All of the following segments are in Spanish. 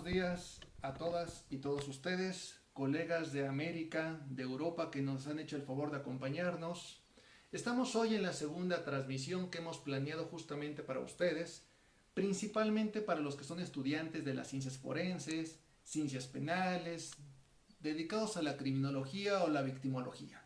días a todas y todos ustedes, colegas de América, de Europa que nos han hecho el favor de acompañarnos. Estamos hoy en la segunda transmisión que hemos planeado justamente para ustedes, principalmente para los que son estudiantes de las ciencias forenses, ciencias penales, dedicados a la criminología o la victimología.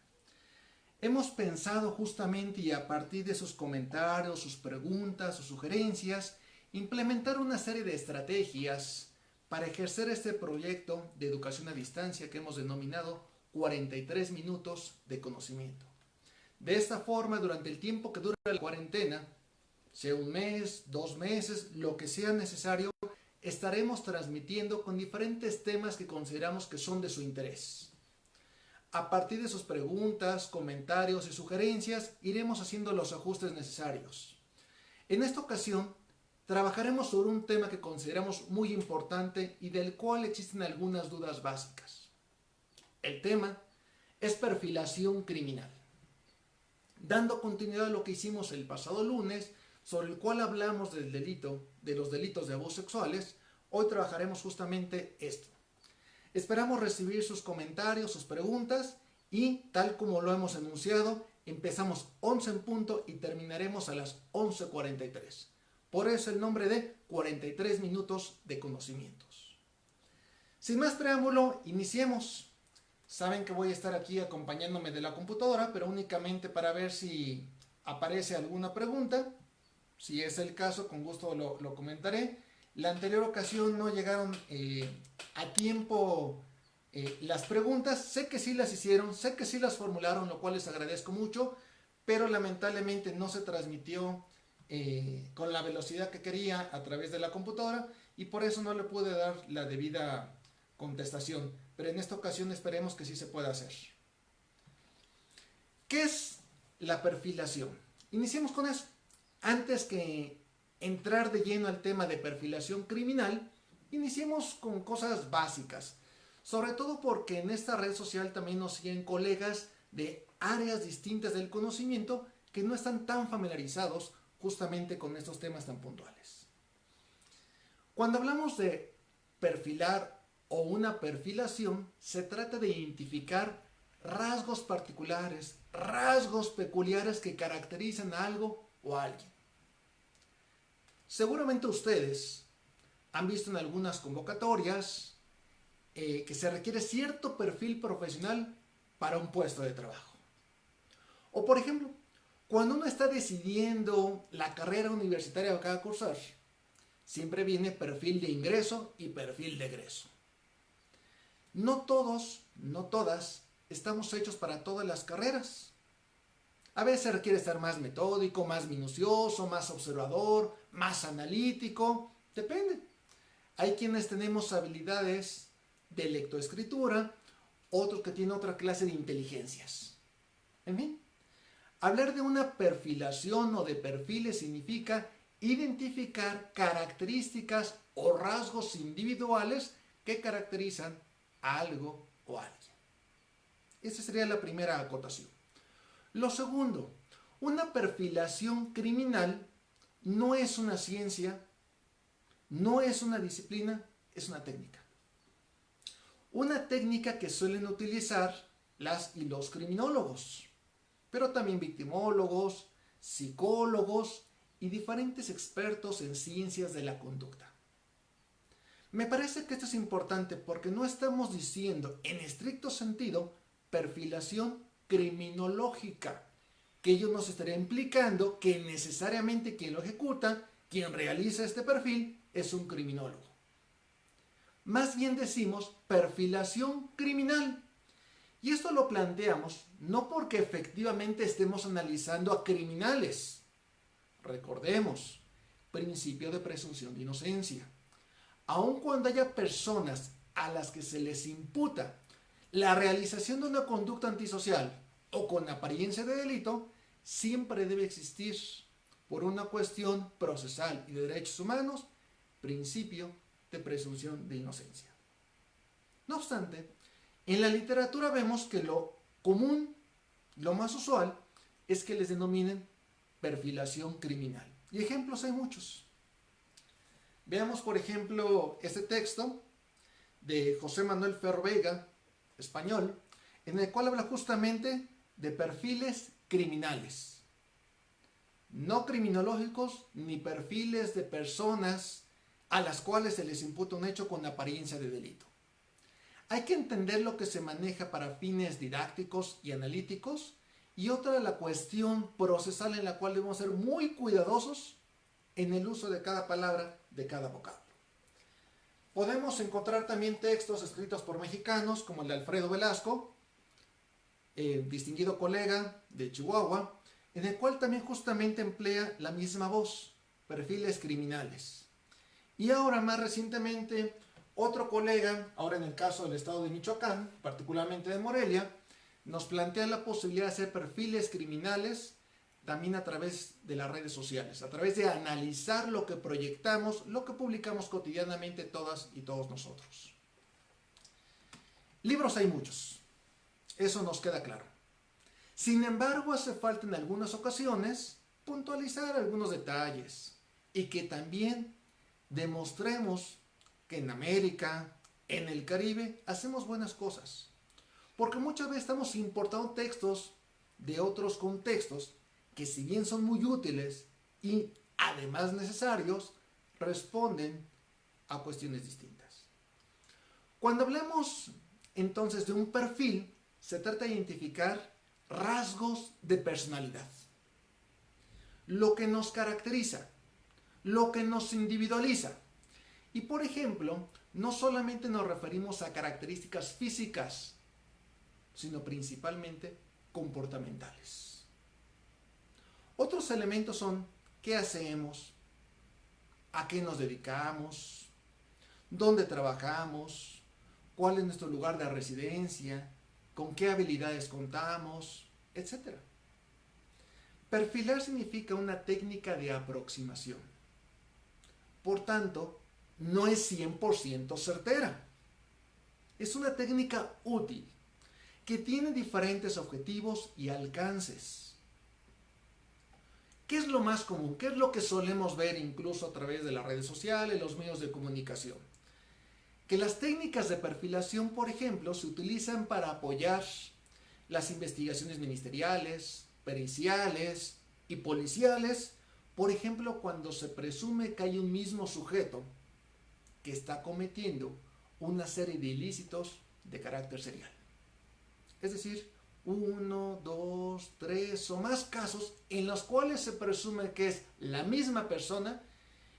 Hemos pensado justamente y a partir de sus comentarios, sus preguntas, sus sugerencias, implementar una serie de estrategias para ejercer este proyecto de educación a distancia que hemos denominado 43 minutos de conocimiento. De esta forma, durante el tiempo que dura la cuarentena, sea un mes, 2 meses, lo que sea necesario, estaremos transmitiendo con diferentes temas que consideramos que son de su interés. A partir de sus preguntas, comentarios y sugerencias, iremos haciendo los ajustes necesarios. En esta ocasión, trabajaremos sobre un tema que consideramos muy importante y del cual existen algunas dudas básicas. El tema es perfilación criminal. Dando continuidad a lo que hicimos el pasado lunes, sobre el cual hablamos del delito, de los delitos de abusos sexuales, hoy trabajaremos justamente esto. Esperamos recibir sus comentarios, sus preguntas y, tal como lo hemos enunciado, empezamos 11 en punto y terminaremos a las 11:43. Por eso el nombre de 43 minutos de conocimientos. Sin más preámbulo, iniciemos. Saben que voy a estar aquí acompañándome de la computadora, pero únicamente para ver si aparece alguna pregunta. Si es el caso, con gusto lo comentaré. La anterior ocasión no llegaron a tiempo las preguntas. Sé que sí las hicieron, sé que sí las formularon, lo cual les agradezco mucho, pero lamentablemente no se transmitió con la velocidad que quería a través de la computadora y por eso no le pude dar la debida contestación. Pero en esta ocasión esperemos que sí se pueda hacer. ¿Qué es la perfilación? Iniciemos con eso. Antes que entrar de lleno al tema de perfilación criminal, iniciemos con cosas básicas. Sobre todo porque en esta red social también nos siguen colegas de áreas distintas del conocimiento que no están tan familiarizados justamente con estos temas tan puntuales. Cuando hablamos de perfilar o una perfilación, se trata de identificar rasgos particulares, rasgos peculiares que caracterizan a algo o a alguien. Seguramente ustedes han visto en algunas convocatorias que se requiere cierto perfil profesional para un puesto de trabajo. O por ejemplo, cuando uno está decidiendo la carrera universitaria que va a cursar, siempre viene perfil de ingreso y perfil de egreso. No todos, no todas, estamos hechos para todas las carreras. A veces requiere ser más metódico, más minucioso, más observador, más analítico, depende. Hay quienes tenemos habilidades de lectoescritura, otros que tienen otra clase de inteligencias. En fin, hablar de una perfilación o de perfiles significa identificar características o rasgos individuales que caracterizan a algo o a alguien. Esa sería la primera acotación. Lo segundo, una perfilación criminal no es una ciencia, no es una disciplina, es una técnica. Una técnica que suelen utilizar las y los criminólogos, pero también victimólogos, psicólogos y diferentes expertos en ciencias de la conducta. Me parece que esto es importante porque no estamos diciendo en estricto sentido perfilación criminológica, que ello nos estaría implicando que necesariamente quien lo ejecuta, quien realiza este perfil, es un criminólogo. Más bien decimos perfilación criminal. Y esto lo planteamos no porque efectivamente estemos analizando a criminales. Recordemos, principio de presunción de inocencia. Aun cuando haya personas a las que se les imputa la realización de una conducta antisocial o con apariencia de delito, siempre debe existir, por una cuestión procesal y de derechos humanos, principio de presunción de inocencia. No obstante, en la literatura vemos que lo común, lo más usual, es que les denominen perfilación criminal. Y ejemplos hay muchos. Veamos, por ejemplo, este texto de José Manuel Ferro Vega, español, en el cual habla justamente de perfiles criminales. No criminológicos ni perfiles de personas a las cuales se les imputa un hecho con apariencia de delito. Hay que entender lo que se maneja para fines didácticos y analíticos y otra la cuestión procesal en la cual debemos ser muy cuidadosos en el uso de cada palabra, de cada vocablo. Podemos encontrar también textos escritos por mexicanos como el de Alfredo Velasco, distinguido colega de Chihuahua, en el cual también justamente emplea la misma voz, perfiles criminales. Y ahora más recientemente, otro colega, ahora en el caso del estado de Michoacán, particularmente de Morelia, nos plantea la posibilidad de hacer perfiles criminales también a través de las redes sociales, a través de analizar lo que proyectamos, lo que publicamos cotidianamente todas y todos nosotros. Libros hay muchos, eso nos queda claro. Sin embargo, hace falta en algunas ocasiones puntualizar algunos detalles y que también demostremos que en América, en el Caribe, hacemos buenas cosas. Porque muchas veces estamos importando textos de otros contextos que si bien son muy útiles y además necesarios, responden a cuestiones distintas. Cuando hablamos entonces de un perfil, se trata de identificar rasgos de personalidad. Lo que nos caracteriza, lo que nos individualiza. Y por ejemplo, no solamente nos referimos a características físicas, sino principalmente comportamentales. Otros elementos son qué hacemos, a qué nos dedicamos, dónde trabajamos, cuál es nuestro lugar de residencia, con qué habilidades contamos, etc. Perfilar significa una técnica de aproximación. Por tanto, no es 100% certera. Es una técnica útil que tiene diferentes objetivos y alcances. ¿Qué es lo más común? ¿Qué es lo que solemos ver incluso a través de las redes sociales, los medios de comunicación? Que las técnicas de perfilación, por ejemplo, se utilizan para apoyar las investigaciones ministeriales, periciales y policiales, por ejemplo, cuando se presume que hay un mismo sujeto que está cometiendo una serie de ilícitos de carácter serial. Es decir, 1, 2, 3 o más casos en los cuales se presume que es la misma persona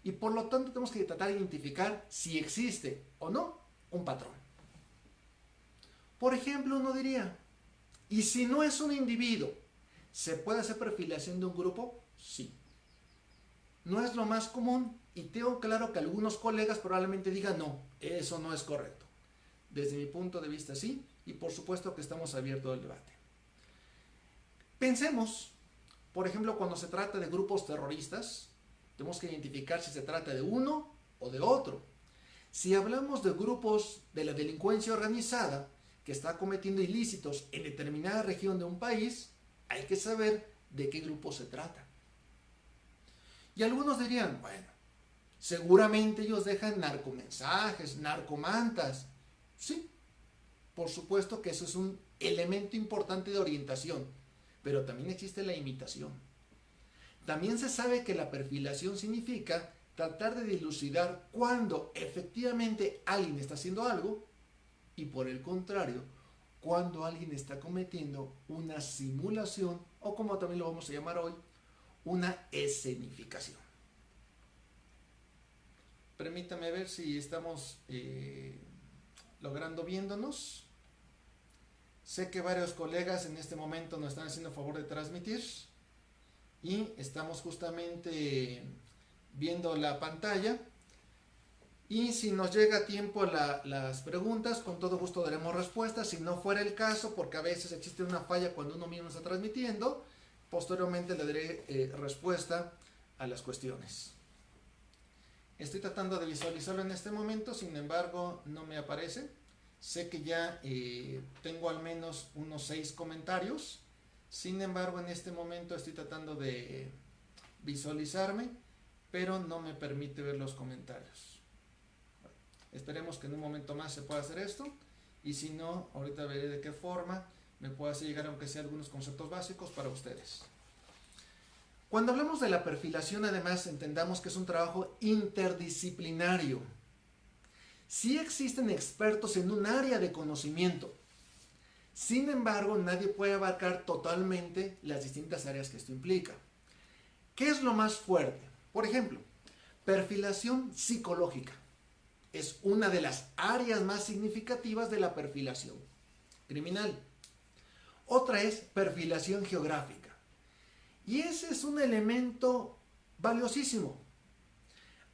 y por lo tanto tenemos que tratar de identificar si existe o no un patrón. Por ejemplo, uno diría, ¿y si no es un individuo, se puede hacer perfilación de un grupo? Sí. No es lo más común y tengo claro que algunos colegas probablemente digan, no, eso no es correcto. Desde mi punto de vista sí, y por supuesto que estamos abiertos al debate. Pensemos, por ejemplo, cuando se trata de grupos terroristas, tenemos que identificar si se trata de uno o de otro. Si hablamos de grupos de la delincuencia organizada que está cometiendo ilícitos en determinada región de un país, hay que saber de qué grupo se trata. Y algunos dirían, bueno, seguramente ellos dejan narcomensajes, narcomantas. Sí, por supuesto que eso es un elemento importante de orientación, pero también existe la imitación. También se sabe que la perfilación significa tratar de dilucidar cuándo efectivamente alguien está haciendo algo y por el contrario, cuando alguien está cometiendo una simulación o como también lo vamos a llamar hoy, una escenificación. Permítame ver si estamos logrando viéndonos. Sé que varios colegas en este momento nos están haciendo favor de transmitir y estamos justamente viendo la pantalla. Y si nos llega a tiempo las preguntas, con todo gusto daremos respuestas. Si no fuera el caso, porque a veces existe una falla cuando uno mismo está transmitiendo, posteriormente le daré respuesta a las cuestiones. Estoy tratando de visualizarlo en este momento, sin embargo no me aparece. Sé que ya tengo al menos unos 6 comentarios. Sin embargo, en este momento estoy tratando de visualizarme, pero no me permite ver los comentarios. Esperemos que en un momento más se pueda hacer esto. Y si no, ahorita veré de qué forma me puedo hacer llegar, aunque sea algunos conceptos básicos para ustedes. Cuando hablamos de la perfilación, además, entendamos que es un trabajo interdisciplinario. Sí existen expertos en un área de conocimiento. Sin embargo, nadie puede abarcar totalmente las distintas áreas que esto implica. ¿Qué es lo más fuerte? Por ejemplo, perfilación psicológica. Es una de las áreas más significativas de la perfilación criminal. Otra es perfilación geográfica. Y ese es un elemento valiosísimo.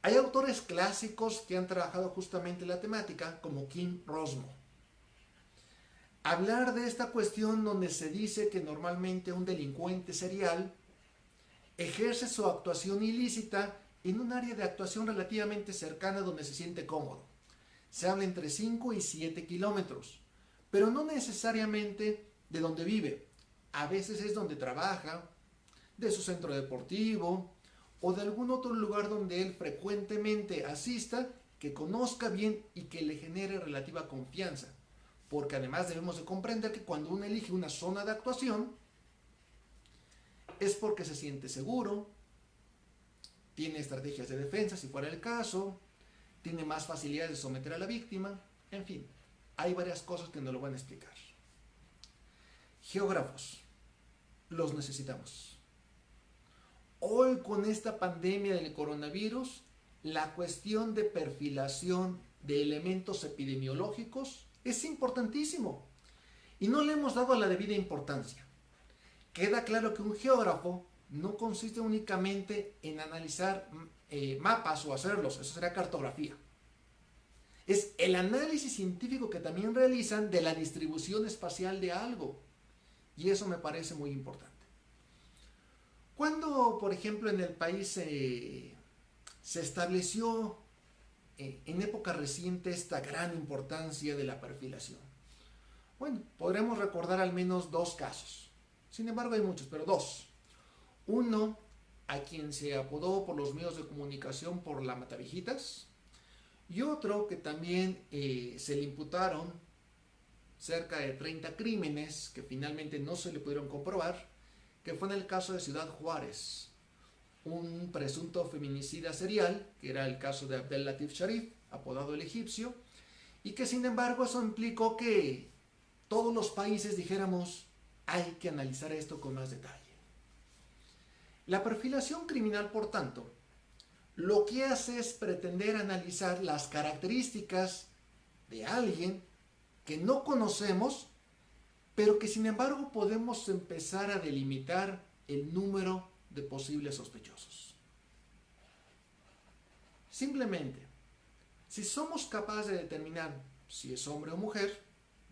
Hay autores clásicos que han trabajado justamente la temática, como Kim Rosmo. Hablar de esta cuestión donde se dice que normalmente un delincuente serial ejerce su actuación ilícita en un área de actuación relativamente cercana donde se siente cómodo. Se habla entre 5 y 7 kilómetros, pero no necesariamente de donde vive. A veces es donde trabaja, de su centro deportivo o de algún otro lugar donde él frecuentemente asista, que conozca bien y que le genere relativa confianza. Porque además debemos de comprender que cuando uno elige una zona de actuación es porque se siente seguro, tiene estrategias de defensa si fuera el caso, tiene más facilidades de someter a la víctima, en fin, hay varias cosas que nos lo van a explicar. Geógrafos, los necesitamos. Hoy con esta pandemia del coronavirus, la cuestión de perfilación de elementos epidemiológicos es importantísimo y no le hemos dado la debida importancia. Queda claro que un geógrafo no consiste únicamente en analizar mapas o hacerlos, eso será cartografía. Es el análisis científico que también realizan de la distribución espacial de algo, y eso me parece muy importante. Cuando, por ejemplo, en el país se estableció en época reciente esta gran importancia de la perfilación? Bueno, podremos recordar al menos dos casos. Sin embargo, hay muchos, pero dos. Uno, a quien se apodó por los medios de comunicación por la Matavijitas, y otro que también se le imputaron cerca de 30 crímenes que finalmente no se le pudieron comprobar, que fue en el caso de Ciudad Juárez, un presunto feminicida serial, que era el caso de Abdel Latif Sharif, apodado el egipcio, y que sin embargo eso implicó que todos los países dijéramos, hay que analizar esto con más detalle. La perfilación criminal, por tanto, lo que hace es pretender analizar las características de alguien que no conocemos, pero que sin embargo podemos empezar a delimitar el número de posibles sospechosos. Simplemente, si somos capaces de determinar si es hombre o mujer,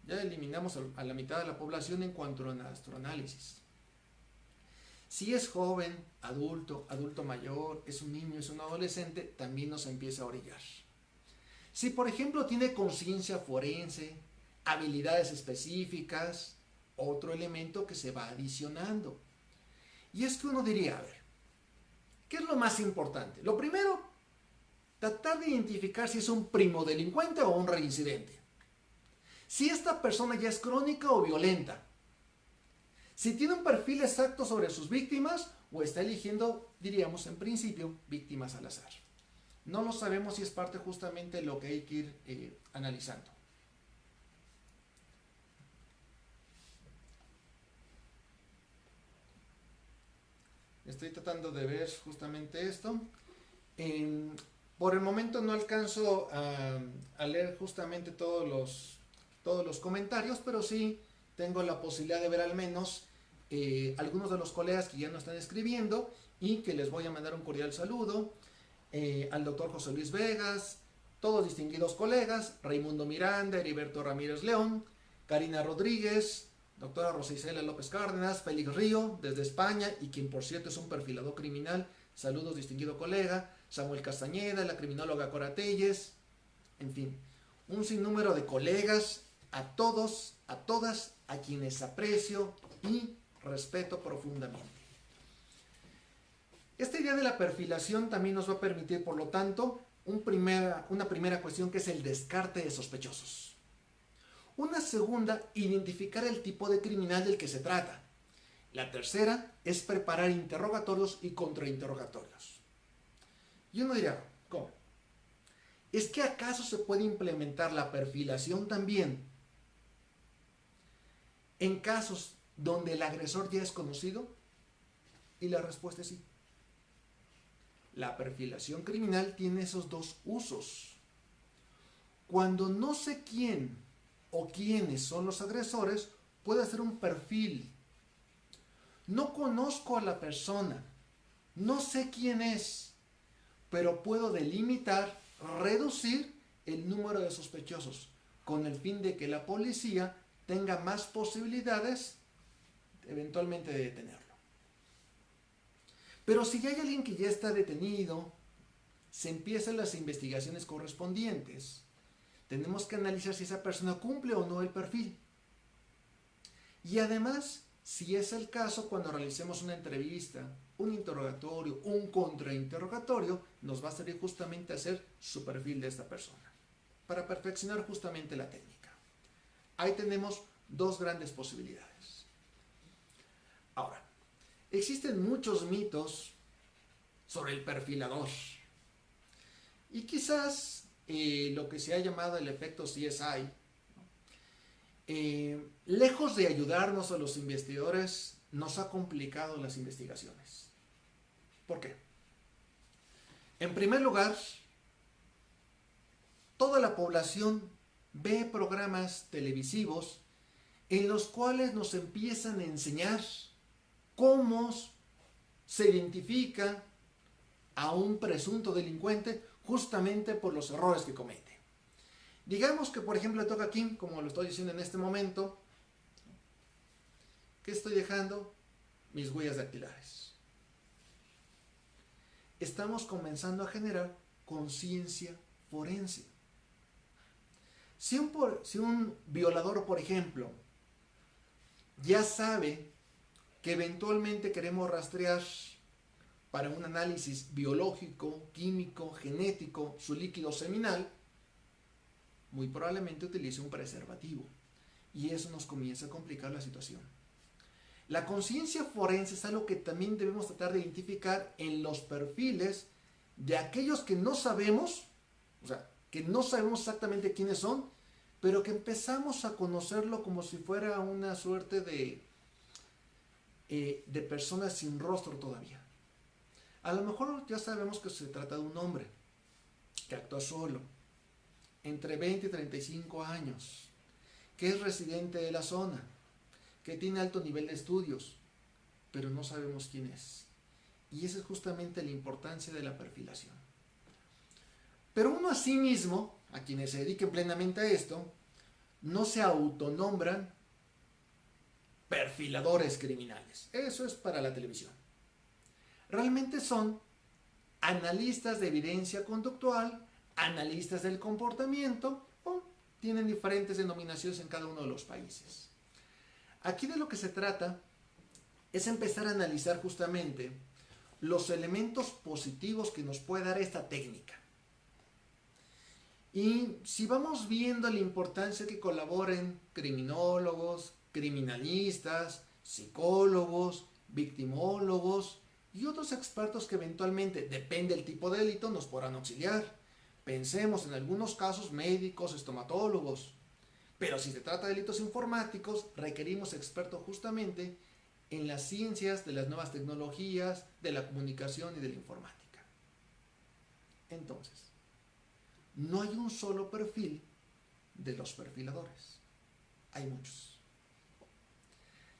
ya eliminamos a la mitad de la población en cuanto a nuestro análisis. Si es joven, adulto, adulto mayor, es un niño, es un adolescente, también nos empieza a orillar. Si por ejemplo tiene conciencia forense, habilidades específicas, otro elemento que se va adicionando. Y es que uno diría, a ver, ¿qué es lo más importante? Lo primero, tratar de identificar si es un primo delincuente o un reincidente. Si esta persona ya es crónica o violenta. Si tiene un perfil exacto sobre sus víctimas o está eligiendo, diríamos en principio, víctimas al azar. No lo sabemos y es parte justamente de lo que hay que ir analizando. Estoy tratando de ver justamente esto. Por el momento no alcanzo a leer justamente todos los comentarios, pero sí tengo la posibilidad de ver al menos algunos de los colegas que ya nos están escribiendo y que les voy a mandar un cordial saludo. Al doctor José Luis Vegas, todos distinguidos colegas, Raimundo Miranda, Heriberto Ramírez León, Karina Rodríguez, doctora Rosa Isela López Cárdenas, Félix Río, desde España, y quien por cierto es un perfilador criminal, saludos distinguido colega, Samuel Castañeda, la criminóloga Cora Telles, en fin, un sinnúmero de colegas, a todos, a todas, a quienes aprecio y respeto profundamente. Esta idea de la perfilación también nos va a permitir, por lo tanto, una primera cuestión que es el descarte de sospechosos. Una segunda, identificar el tipo de criminal del que se trata. La tercera es preparar interrogatorios y contrainterrogatorios. Y uno dirá, ¿cómo? ¿Es que acaso se puede implementar la perfilación también en casos donde el agresor ya es conocido? Y la respuesta es sí. La perfilación criminal tiene esos dos usos. Cuando no sé quién o quiénes son los agresores, puedo hacer un perfil. No conozco a la persona, no sé quién es, pero puedo delimitar, reducir el número de sospechosos, con el fin de que la policía tenga más posibilidades eventualmente de detenerlo. Pero si hay alguien que ya está detenido, se empiezan las investigaciones correspondientes. Tenemos que analizar si esa persona cumple o no el perfil. Y además, si es el caso, cuando realicemos una entrevista, un interrogatorio, un contrainterrogatorio, nos va a servir justamente hacer su perfil de esta persona, para perfeccionar justamente la técnica. Ahí tenemos dos grandes posibilidades. Ahora, existen muchos mitos sobre el perfilador. Y quizás lo que se ha llamado el efecto CSI, lejos de ayudarnos a los investigadores, nos ha complicado las investigaciones. ¿Por qué? En primer lugar, toda la población ve programas televisivos en los cuales nos empiezan a enseñar cómo se identifica a un presunto delincuente justamente por los errores que comete. Digamos que, por ejemplo, le toca aquí, como lo estoy diciendo en este momento, que estoy dejando mis huellas dactilares. Estamos comenzando a generar conciencia forense. Si un violador, por ejemplo, ya sabe que eventualmente queremos rastrear para un análisis biológico, químico, genético, su líquido seminal, muy probablemente utilice un preservativo. Y eso nos comienza a complicar la situación. La conciencia forense es algo que también debemos tratar de identificar en los perfiles de aquellos que no sabemos, o sea, que no sabemos exactamente quiénes son, pero que empezamos a conocerlo como si fuera una suerte de personas sin rostro todavía. A lo mejor ya sabemos que se trata de un hombre que actúa solo, entre 20 y 35 años, que es residente de la zona, que tiene alto nivel de estudios, pero no sabemos quién es. Y esa es justamente la importancia de la perfilación. Pero uno a sí mismo, a quienes se dediquen plenamente a esto, no se autonombran perfiladores criminales. Eso es para la televisión. Realmente son analistas de evidencia conductual, analistas del comportamiento, o tienen diferentes denominaciones en cada uno de los países. Aquí de lo que se trata es empezar a analizar justamente los elementos positivos que nos puede dar esta técnica. Y si vamos viendo la importancia que colaboren criminólogos, criminalistas, psicólogos, victimólogos y otros expertos que eventualmente, depende del tipo de delito, nos podrán auxiliar. Pensemos en algunos casos médicos, estomatólogos. Pero si se trata de delitos informáticos, requerimos expertos justamente en las ciencias de las nuevas tecnologías, de la comunicación y de la informática. Entonces, no hay un solo perfil de los perfiladores. Hay muchos.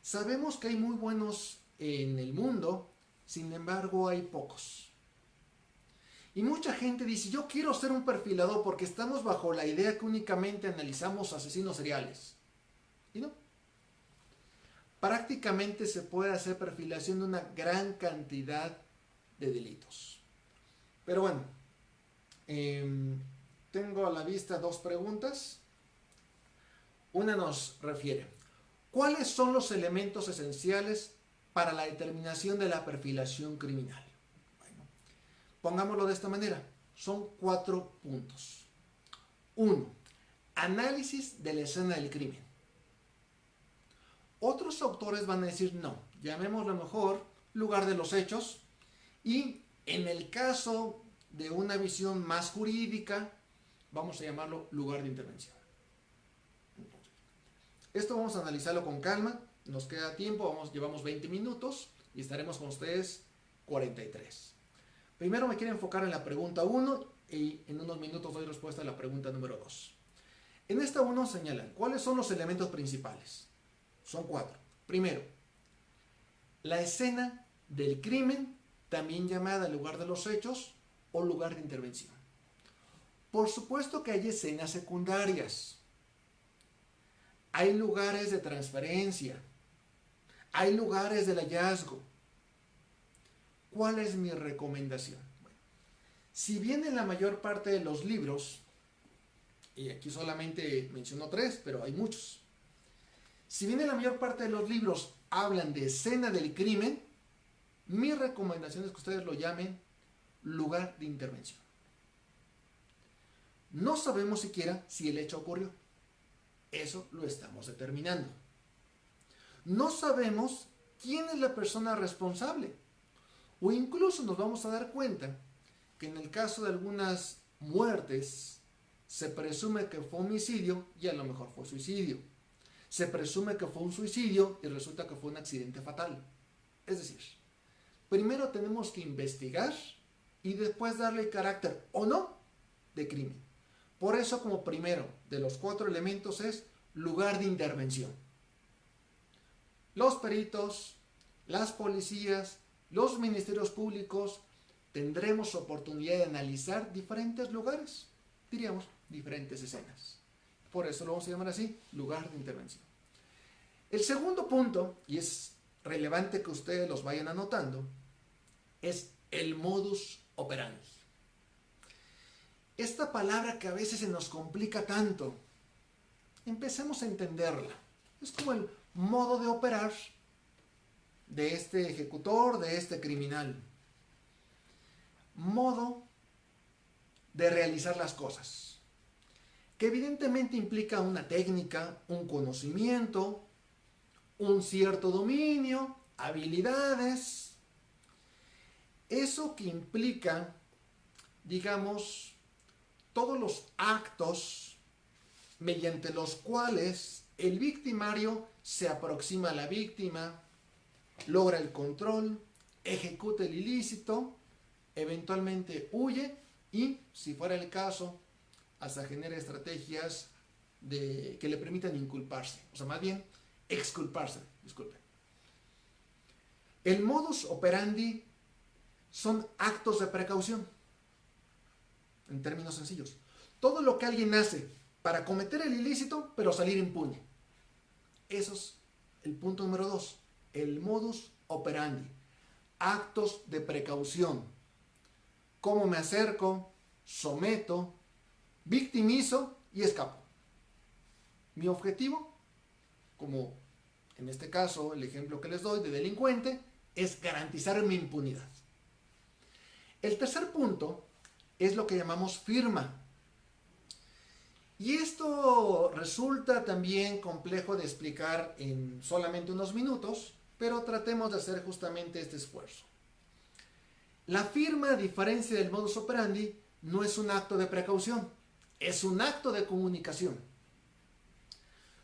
Sabemos que hay muy buenos en el mundo, sin embargo hay pocos. Y mucha gente dice, yo quiero ser un perfilador porque estamos bajo la idea que únicamente analizamos asesinos seriales. Y no. Prácticamente se puede hacer perfilación de una gran cantidad de delitos. Pero bueno, tengo a la vista dos preguntas. Una nos refiere, ¿cuáles son los elementos esenciales para la determinación de la perfilación criminal? Bueno, pongámoslo de esta manera. son 4 puntos. 1. Análisis de la escena del crimen. Otros autores van a decir no, llamémoslo mejor lugar de los hechos, y en el caso de una visión más jurídica, vamos a llamarlo lugar de intervención. Esto vamos a analizarlo con calma, nos queda tiempo, llevamos 20 minutos y estaremos con ustedes 43. Primero me quiero enfocar en la pregunta 1 y en unos minutos doy respuesta a la pregunta número 2. En esta 1 señalan cuáles son los elementos principales. Son 4. Primero, la escena del crimen, también llamada lugar de los hechos o lugar de intervención. Por supuesto que hay escenas secundarias. Hay lugares de transferencia. Hay lugares del hallazgo. ¿Cuál es mi recomendación? Bueno, si bien en la mayor parte de los libros, y aquí solamente menciono 3, pero hay muchos. Si bien en la mayor parte de los libros hablan de escena del crimen, mi recomendación es que ustedes lo llamen lugar de intervención. No sabemos siquiera si el hecho ocurrió. Eso lo estamos determinando. No sabemos quién es la persona responsable. O incluso nos vamos a dar cuenta que en el caso de algunas muertes se presume que fue homicidio y a lo mejor fue suicidio. Se presume que fue un suicidio y resulta que fue un accidente fatal. Es decir, primero tenemos que investigar y después darle el carácter o no de crimen. Por eso, como primero de los 4 elementos es lugar de intervención. Los peritos, las policías, los ministerios públicos tendremos oportunidad de analizar diferentes lugares, diríamos diferentes escenas. Por eso lo vamos a llamar así, lugar de intervención. El segundo punto, y es relevante que ustedes los vayan anotando, es el modus operandi. Esta palabra que a veces se nos complica tanto, empecemos a entenderla. Es como el modo de operar de este ejecutor, de este criminal. Modo de realizar las cosas, que evidentemente implica una técnica, un conocimiento, un cierto dominio, habilidades. Eso que implica, digamos, todos los actos mediante los cuales el victimario se aproxima a la víctima, logra el control, ejecuta el ilícito, eventualmente huye y, si fuera el caso, hasta genera estrategias que le permitan inculparse, o sea, más bien exculparse, disculpen. El modus operandi son actos de precaución, en términos sencillos. Todo lo que alguien hace para cometer el ilícito, pero salir impune. Eso es el punto número 2, el modus operandi. Actos de precaución. ¿Cómo me acerco, someto, victimizo y escapo? Mi objetivo, como en este caso el ejemplo que les doy de delincuente, es garantizar mi impunidad. El tercer punto es lo que llamamos firma. Y esto resulta también complejo de explicar en solamente unos minutos, pero tratemos de hacer justamente este esfuerzo. La firma, a diferencia del modus operandi, no es un acto de precaución, es un acto de comunicación.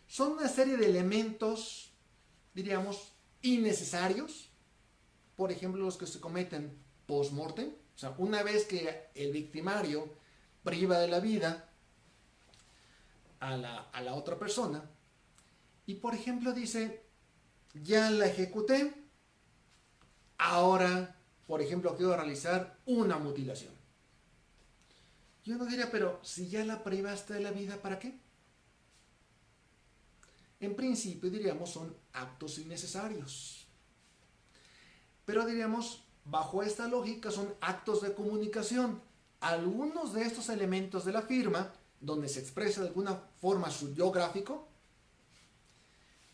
Son una serie de elementos, diríamos, innecesarios, por ejemplo, los que se cometen post-mortem, o sea, una vez que el victimario priva de la vida a la otra persona, y por ejemplo dice, ya la ejecuté, ahora, por ejemplo, quiero realizar una mutilación. Yo no diría, pero si ya la privaste de la vida, ¿para qué? En principio diríamos son actos innecesarios. Pero diríamos, bajo esta lógica son actos de comunicación. Algunos de estos elementos de la firma, donde se expresa de alguna forma su yo gráfico,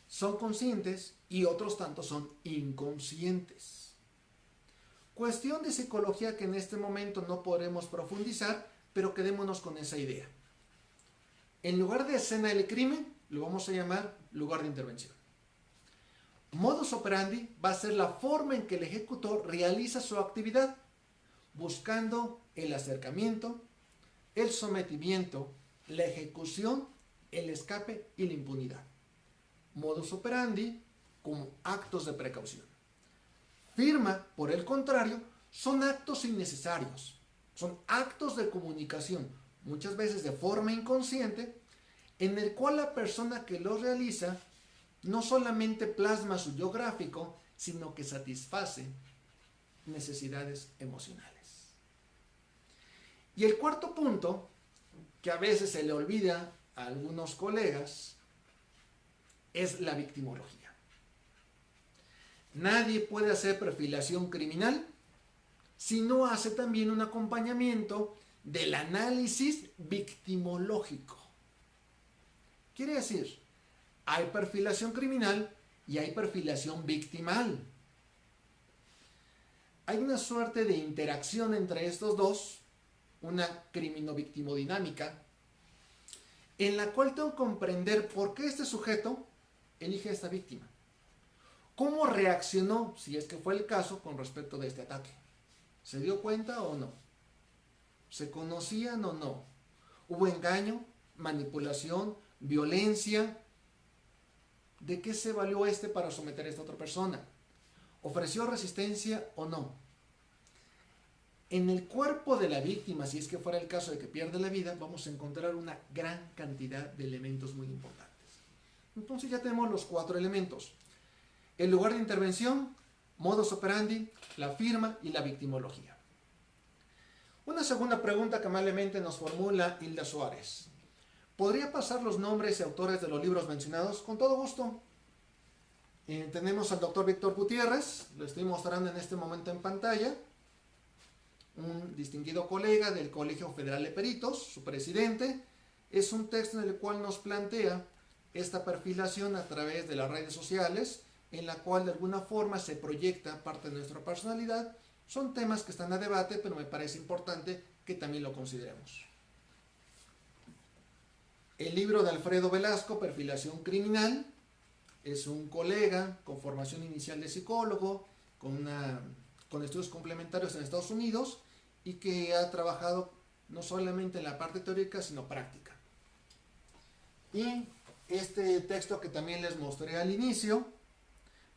son conscientes y otros tantos son inconscientes. Cuestión de psicología que en este momento no podremos profundizar, pero quedémonos con esa idea. En lugar de escena del crimen, lo vamos a llamar lugar de intervención. Modus operandi va a ser la forma en que el ejecutor realiza su actividad, buscando el acercamiento, el sometimiento, la ejecución, el escape y la impunidad. Modus operandi como actos de precaución. Firma, por el contrario, son actos innecesarios, son actos de comunicación, muchas veces de forma inconsciente, en el cual la persona que los realiza no solamente plasma su yo gráfico, sino que satisface necesidades emocionales. Y el cuarto punto, que a veces se le olvida a algunos colegas, es la victimología. Nadie puede hacer perfilación criminal si no hace también un acompañamiento del análisis victimológico. Quiere decir, hay perfilación criminal y hay perfilación victimal. Hay una suerte de interacción entre estos dos, una crimino-victimodinámica, en la cual tengo que comprender por qué este sujeto elige a esta víctima. ¿Cómo reaccionó, si es que fue el caso, con respecto de este ataque? ¿Se dio cuenta o no? ¿Se conocían o no? ¿Hubo engaño, manipulación, violencia? ¿De qué se valió este para someter a esta otra persona? ¿Ofreció resistencia o no? En el cuerpo de la víctima, si es que fuera el caso de que pierde la vida, vamos a encontrar una gran cantidad de elementos muy importantes. Entonces ya tenemos los 4 elementos. El lugar de intervención, modus operandi, la firma y la victimología. Una segunda pregunta que amablemente nos formula Hilda Suárez. ¿Podría pasar los nombres y autores de los libros mencionados? Con todo gusto. Tenemos al doctor Víctor Gutiérrez, lo estoy mostrando en este momento en pantalla, un distinguido colega del Colegio Federal de Peritos, su presidente. Es un texto en el cual nos plantea esta perfilación a través de las redes sociales, en la cual de alguna forma se proyecta parte de nuestra personalidad. Son temas que están a debate, pero me parece importante que también lo consideremos. El libro de Alfredo Velasco, Perfilación Criminal, es un colega con formación inicial de psicólogo, con estudios complementarios en Estados Unidos y que ha trabajado no solamente en la parte teórica, sino práctica. Y este texto que también les mostré al inicio,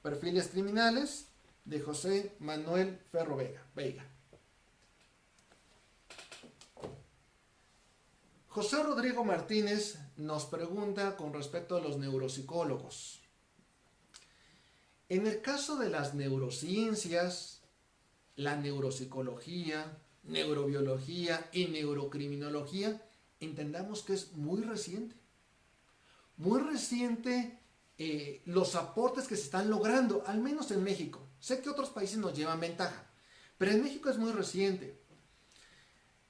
Perfiles Criminales, de José Manuel Ferro Veiga. José Rodrigo Martínez nos pregunta con respecto a los neuropsicólogos. En el caso de las neurociencias, la neuropsicología, neurobiología y neurocriminología, entendamos que es muy reciente. Muy reciente los aportes que se están logrando, al menos en México. Sé que otros países nos llevan ventaja, pero en México es muy reciente.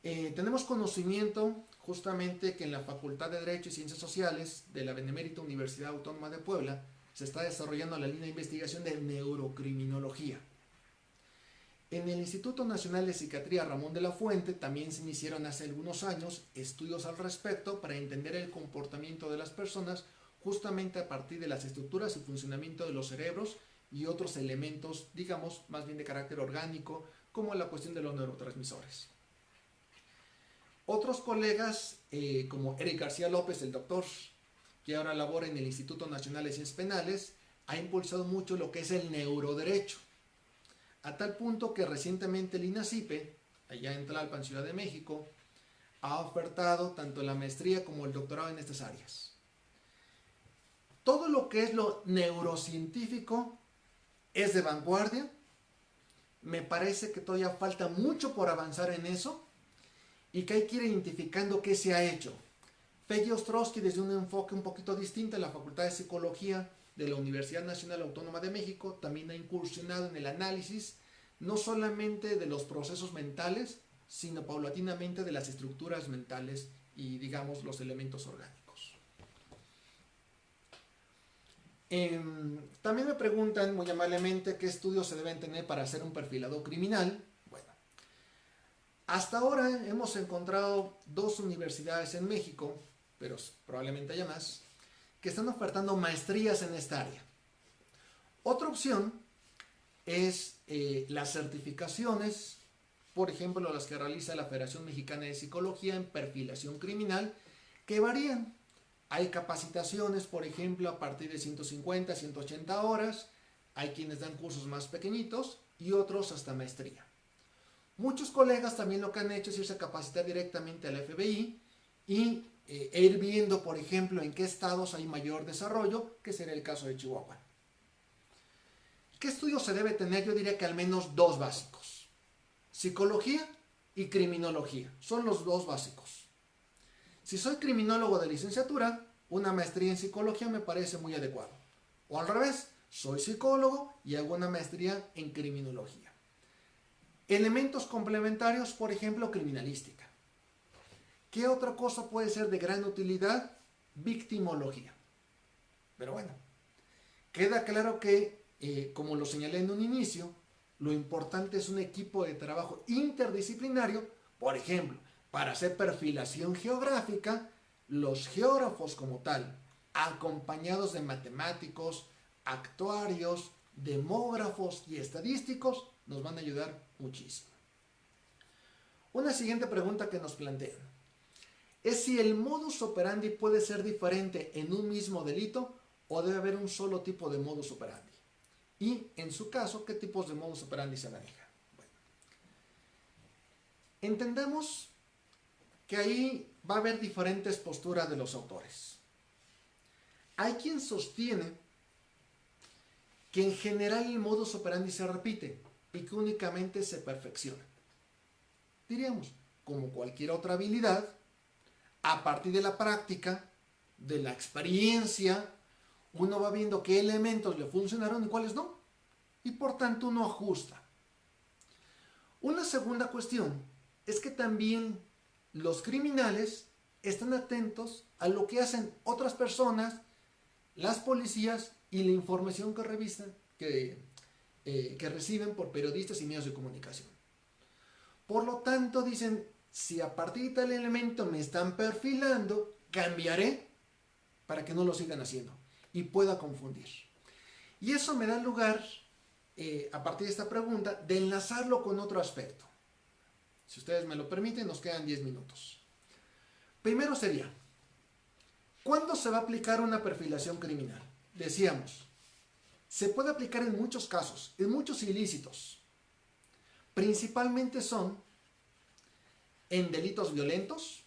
Tenemos conocimiento justamente que en la Facultad de Derecho y Ciencias Sociales de la Benemérita Universidad Autónoma de Puebla se está desarrollando la línea de investigación de neurocriminología. En el Instituto Nacional de Psiquiatría Ramón de la Fuente también se iniciaron hace algunos años estudios al respecto para entender el comportamiento de las personas justamente a partir de las estructuras y funcionamiento de los cerebros y otros elementos, digamos, más bien de carácter orgánico, como la cuestión de los neurotransmisores. Otros colegas, como Eric García López, el doctor, que ahora labora en el Instituto Nacional de Ciencias Penales, ha impulsado mucho lo que es el neuroderecho, a tal punto que recientemente el INACIPE, allá en Tlalpan, Ciudad de México, ha ofertado tanto la maestría como el doctorado en estas áreas. Todo lo que es lo neurocientífico es de vanguardia. Me parece que todavía falta mucho por avanzar en eso y que hay que ir identificando qué se ha hecho. Peggy Ostrowski, desde un enfoque un poquito distinto en la Facultad de Psicología de la Universidad Nacional Autónoma de México, también ha incursionado en el análisis no solamente de los procesos mentales, sino paulatinamente de las estructuras mentales y, digamos, los elementos orgánicos. También me preguntan muy amablemente qué estudios se deben tener para hacer un perfilado criminal. Bueno, hasta ahora hemos encontrado dos universidades en México, pero probablemente haya más, que están ofertando maestrías en esta área. Otra opción es las certificaciones, por ejemplo, las que realiza la Federación Mexicana de Psicología en perfilación criminal, que varían. Hay capacitaciones, por ejemplo, a partir de 150, 180 horas. Hay quienes dan cursos más pequeñitos y otros hasta maestría. Muchos colegas también lo que han hecho es irse a capacitar directamente a la FBI y ir viendo, por ejemplo, en qué estados hay mayor desarrollo, que sería el caso de Chihuahua. ¿Qué estudios se debe tener? Yo diría que al menos dos básicos. Psicología y criminología. Son los dos básicos. Si soy criminólogo de licenciatura, una maestría en psicología me parece muy adecuado. O al revés, soy psicólogo y hago una maestría en criminología. Elementos complementarios, por ejemplo, criminalística. ¿Qué otra cosa puede ser de gran utilidad? Victimología. Pero bueno, queda claro que, como lo señalé en un inicio, lo importante es un equipo de trabajo interdisciplinario. Por ejemplo, para hacer perfilación geográfica, los geógrafos como tal, acompañados de matemáticos, actuarios, demógrafos y estadísticos, nos van a ayudar muchísimo. Una siguiente pregunta que nos plantean es si el modus operandi puede ser diferente en un mismo delito o debe haber un solo tipo de modus operandi. Y, en su caso, ¿qué tipos de modus operandi se manejan? Bueno, entendamos que ahí va a haber diferentes posturas de los autores. Hay quien sostiene que en general el modus operandi se repite y que únicamente se perfecciona. Diríamos, como cualquier otra habilidad, a partir de la práctica, de la experiencia, uno va viendo qué elementos le funcionaron y cuáles no. Y por tanto uno ajusta. Una segunda cuestión es que también los criminales están atentos a lo que hacen otras personas, las policías y la información que revisan, que reciben por periodistas y medios de comunicación. Por lo tanto, dicen, si a partir de tal elemento me están perfilando, cambiaré para que no lo sigan haciendo y pueda confundir. Y eso me da lugar, a partir de esta pregunta, de enlazarlo con otro aspecto. Si ustedes me lo permiten, nos quedan 10 minutos. Primero sería, ¿cuándo se va a aplicar una perfilación criminal? Decíamos, se puede aplicar en muchos casos, en muchos ilícitos. Principalmente son en delitos violentos,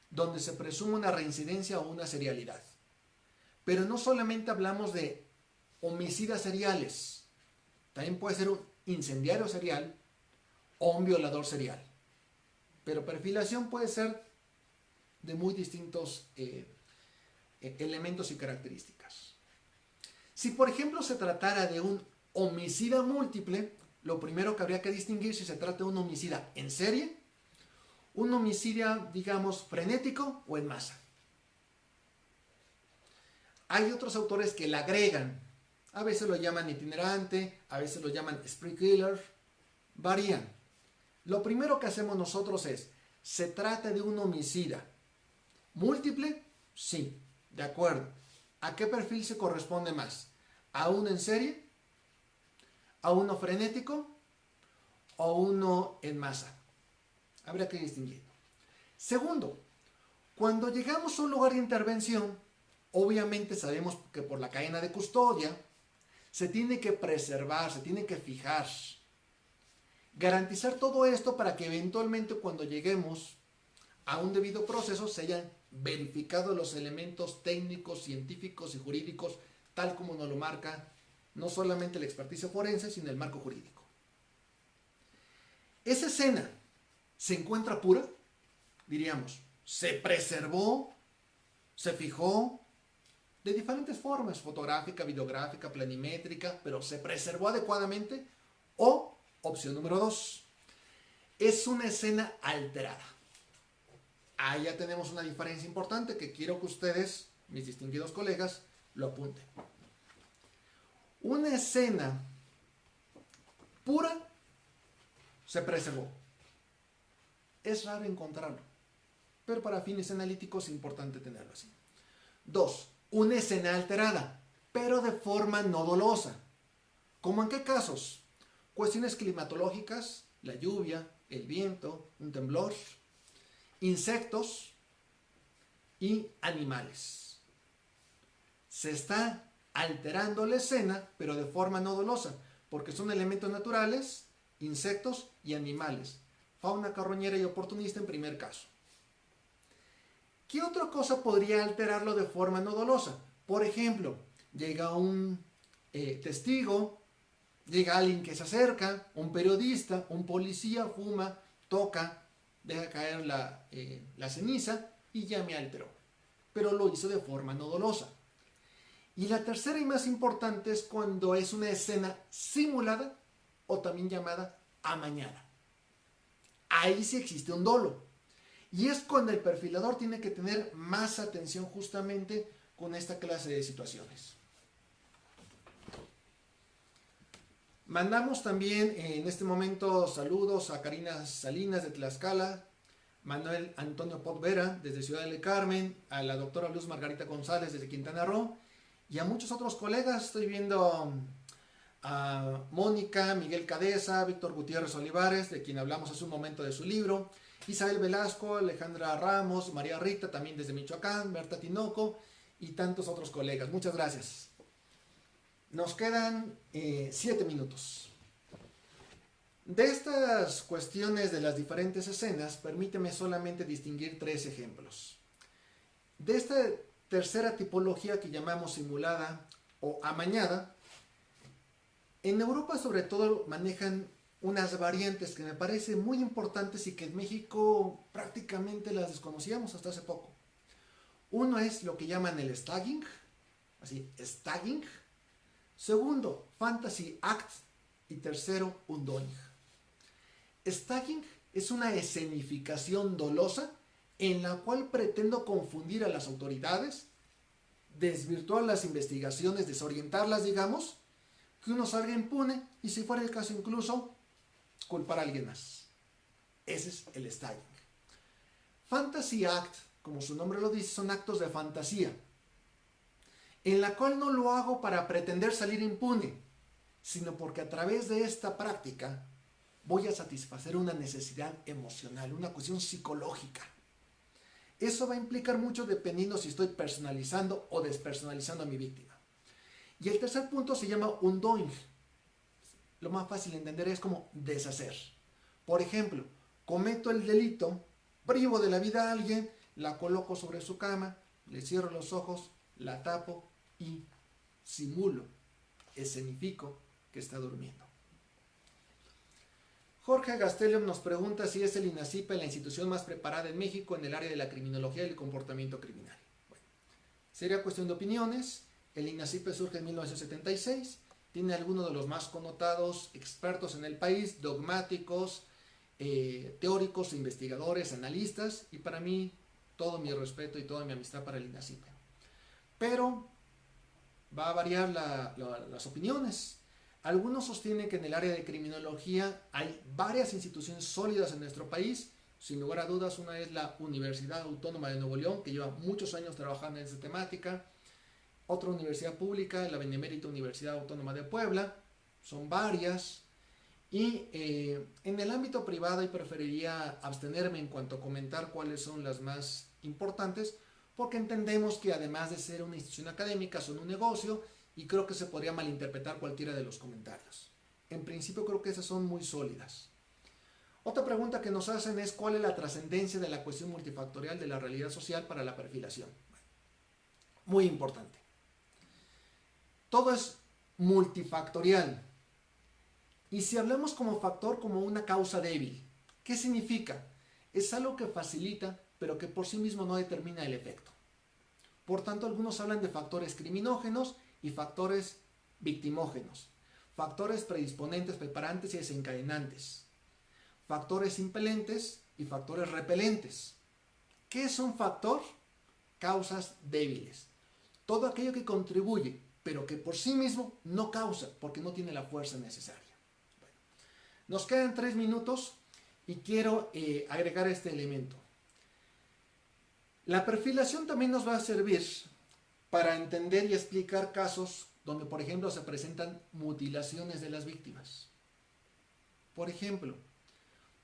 donde se presume una reincidencia o una serialidad. Pero no solamente hablamos de homicidas seriales, también puede ser un incendiario serial o un violador serial. Pero perfilación puede ser de muy distintos elementos y características. Si por ejemplo se tratara de un homicida múltiple, lo primero que habría que distinguir si se trata de un homicida en serie, un homicidio, digamos, frenético o en masa. Hay otros autores que le agregan, a veces lo llaman itinerante, a veces lo llaman spree killer, varían. Lo primero que hacemos nosotros es, ¿se trata de un homicida múltiple? Sí, de acuerdo. ¿A qué perfil se corresponde más? ¿A uno en serie? ¿A uno frenético? ¿O uno en masa? Habría que distinguir. Segundo, cuando llegamos a un lugar de intervención, obviamente sabemos que por la cadena de custodia se tiene que preservar, se tiene que fijar. Garantizar todo esto para que eventualmente cuando lleguemos a un debido proceso se hayan verificado los elementos técnicos, científicos y jurídicos tal como nos lo marca no solamente la experticia forense, sino el marco jurídico. Esa escena se encuentra pura, diríamos, se preservó, se fijó de diferentes formas, fotográfica, videográfica, planimétrica, pero se preservó adecuadamente. O, opción número 2, es una escena alterada. Ahí ya tenemos una diferencia importante que quiero que ustedes, mis distinguidos colegas, lo apunten. Una escena pura se preservó. Es raro encontrarlo, pero para fines analíticos es importante tenerlo así. 2. Una escena alterada, pero de forma no dolosa. ¿Cómo en qué casos? Cuestiones climatológicas, la lluvia, el viento, un temblor, insectos y animales. Se está alterando la escena, pero de forma no dolosa, porque son elementos naturales, insectos y animales. Fauna carroñera y oportunista en primer caso. ¿Qué otra cosa podría alterarlo de forma no dolosa? Por ejemplo, llega un testigo, llega alguien que se acerca, un periodista, un policía, fuma, toca, deja caer la ceniza y ya me alteró. Pero lo hizo de forma no dolosa. Y la tercera y más importante es cuando es una escena simulada o también llamada amañada. Ahí sí existe un dolo. Y es cuando el perfilador tiene que tener más atención justamente con esta clase de situaciones. Mandamos también en este momento saludos a Karina Salinas de Tlaxcala, Manuel Antonio Potvera desde Ciudad del Carmen, a la doctora Luz Margarita González desde Quintana Roo y a muchos otros colegas. Estoy viendo a Mónica, Miguel Cadeza, Víctor Gutiérrez Olivares, de quien hablamos hace un momento de su libro, Isabel Velasco, Alejandra Ramos, María Rita, también desde Michoacán, Berta Tinoco y tantos otros colegas. Muchas gracias. Nos quedan 7 minutos. De estas cuestiones de las diferentes escenas, permíteme solamente distinguir 3 ejemplos. De esta tercera tipología que llamamos simulada o amañada, en Europa sobre todo manejan unas variantes que me parecen muy importantes y que en México prácticamente las desconocíamos hasta hace poco. Uno es lo que llaman el stagging, así, stagging. Segundo, fantasy act. Y tercero, undoing. Stagging es una escenificación dolosa en la cual pretendo confundir a las autoridades, desvirtuar las investigaciones, desorientarlas, digamos, que uno salga impune y si fuera el caso incluso culpar a alguien más. Ese es el stagging. Fantasy act, como su nombre lo dice, son actos de fantasía, en la cual no lo hago para pretender salir impune, sino porque a través de esta práctica voy a satisfacer una necesidad emocional, una cuestión psicológica. Eso va a implicar mucho dependiendo si estoy personalizando o despersonalizando a mi víctima. Y el tercer punto se llama undoing. Lo más fácil de entender es como deshacer. Por ejemplo, cometo el delito, privo de la vida a alguien, la coloco sobre su cama, le cierro los ojos, la tapo y simulo, escenifico que está durmiendo. Jorge Gastelum nos pregunta si es el INACIPE la institución más preparada en México en el área de la criminología y el comportamiento criminal. Bueno, sería cuestión de opiniones. El INACIPE surge en 1976, tiene algunos de los más connotados expertos en el país, dogmáticos, teóricos, investigadores, analistas, y para mí todo mi respeto y toda mi amistad para el INACIPE. Pero va a variar las opiniones. Algunos sostienen que en el área de criminología hay varias instituciones sólidas en nuestro país. Sin lugar a dudas, una es la Universidad Autónoma de Nuevo León, que lleva muchos años trabajando en esta temática. Otra universidad pública, la Benemérita Universidad Autónoma de Puebla. Son varias. Y en el ámbito privado, y preferiría abstenerme en cuanto a comentar cuáles son las más importantes, porque entendemos que además de ser una institución académica, son un negocio, y creo que se podría malinterpretar cualquiera de los comentarios. En principio creo que esas son muy sólidas. Otra pregunta que nos hacen es ¿cuál es la trascendencia de la cuestión multifactorial de la realidad social para la perfilación? Muy importante. Todo es multifactorial. Y si hablamos como factor como una causa débil, ¿qué significa? Es algo que facilita, pero que por sí mismo no determina el efecto. Por tanto, algunos hablan de factores criminógenos y factores victimógenos, factores predisponentes, preparantes y desencadenantes, factores impelentes y factores repelentes. ¿Qué es un factor? Causas débiles. Todo aquello que contribuye pero que por sí mismo no causa, porque no tiene la fuerza necesaria. Bueno, nos quedan 3 minutos y quiero agregar este elemento. La perfilación también nos va a servir para entender y explicar casos donde, por ejemplo, se presentan mutilaciones de las víctimas. Por ejemplo,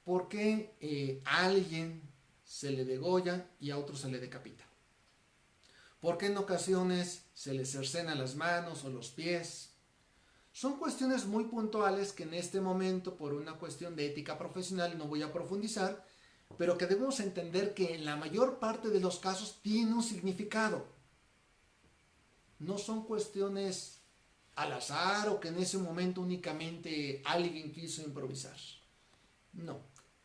¿por qué a alguien se le degolla y a otro se le decapita? ¿Por qué en ocasiones se le cercenan las manos o los pies? Son cuestiones muy puntuales que en este momento, por una cuestión de ética profesional, no voy a profundizar, pero que debemos entender que en la mayor parte de los casos tiene un significado. No son cuestiones al azar o que en ese momento únicamente alguien quiso improvisar. No,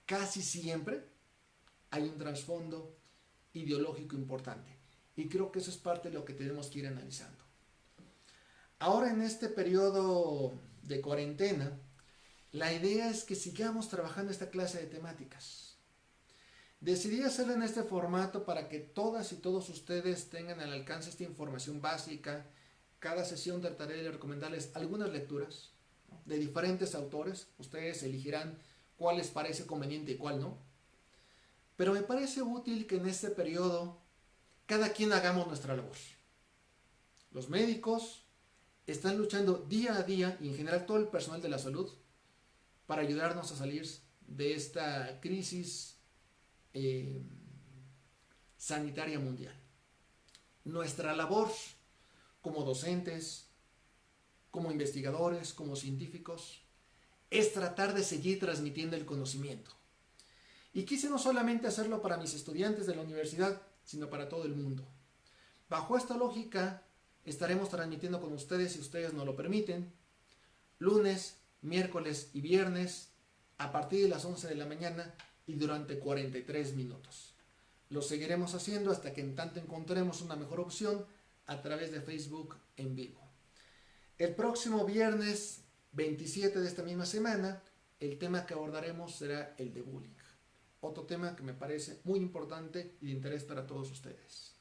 casi siempre hay un trasfondo ideológico importante. Y creo que eso es parte de lo que tenemos que ir analizando. Ahora en este periodo de cuarentena, la idea es que sigamos trabajando esta clase de temáticas. Decidí hacerlo en este formato para que todas y todos ustedes tengan al alcance esta información básica. Cada sesión trataré de recomendarles algunas lecturas, ¿no?, de diferentes autores. Ustedes elegirán cuál les parece conveniente y cuál no. Pero me parece útil que en este periodo cada quien hagamos nuestra labor. Los médicos están luchando día a día, y en general todo el personal de la salud, para ayudarnos a salir de esta crisis sanitaria mundial. Nuestra labor como docentes, como investigadores, como científicos, es tratar de seguir transmitiendo el conocimiento. Y quise no solamente hacerlo para mis estudiantes de la universidad, sino para todo el mundo. Bajo esta lógica, estaremos transmitiendo con ustedes, si ustedes nos lo permiten, lunes, miércoles y viernes, a partir de las 11 de la mañana y durante 43 minutos. Lo seguiremos haciendo hasta que en tanto encontremos una mejor opción a través de Facebook en vivo. El próximo viernes 27 de esta misma semana, el tema que abordaremos será el de bullying. Otro tema que me parece muy importante y de interés para todos ustedes.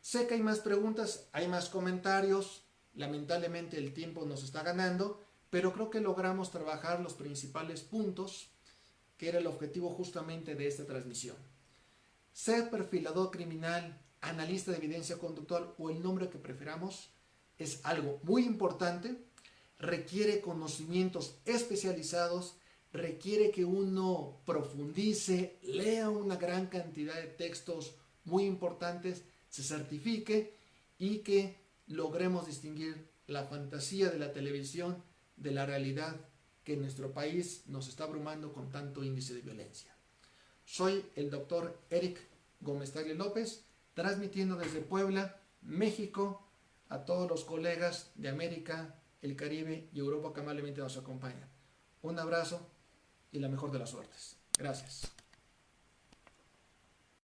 Sé que hay más preguntas, hay más comentarios. Lamentablemente el tiempo nos está ganando, pero creo que logramos trabajar los principales puntos, que era el objetivo justamente de esta transmisión. Ser perfilador criminal, analista de evidencia conductual o el nombre que prefiramos, es algo muy importante, requiere conocimientos especializados, requiere que uno profundice, lea una gran cantidad de textos muy importantes, se certifique y que logremos distinguir la fantasía de la televisión de la realidad que en nuestro país nos está abrumando con tanto índice de violencia. Soy el doctor Eric Gómez Tagle López, transmitiendo desde Puebla, México, a todos los colegas de América, el Caribe y Europa que amablemente nos acompañan. Un abrazo y la mejor de las suertes. Gracias.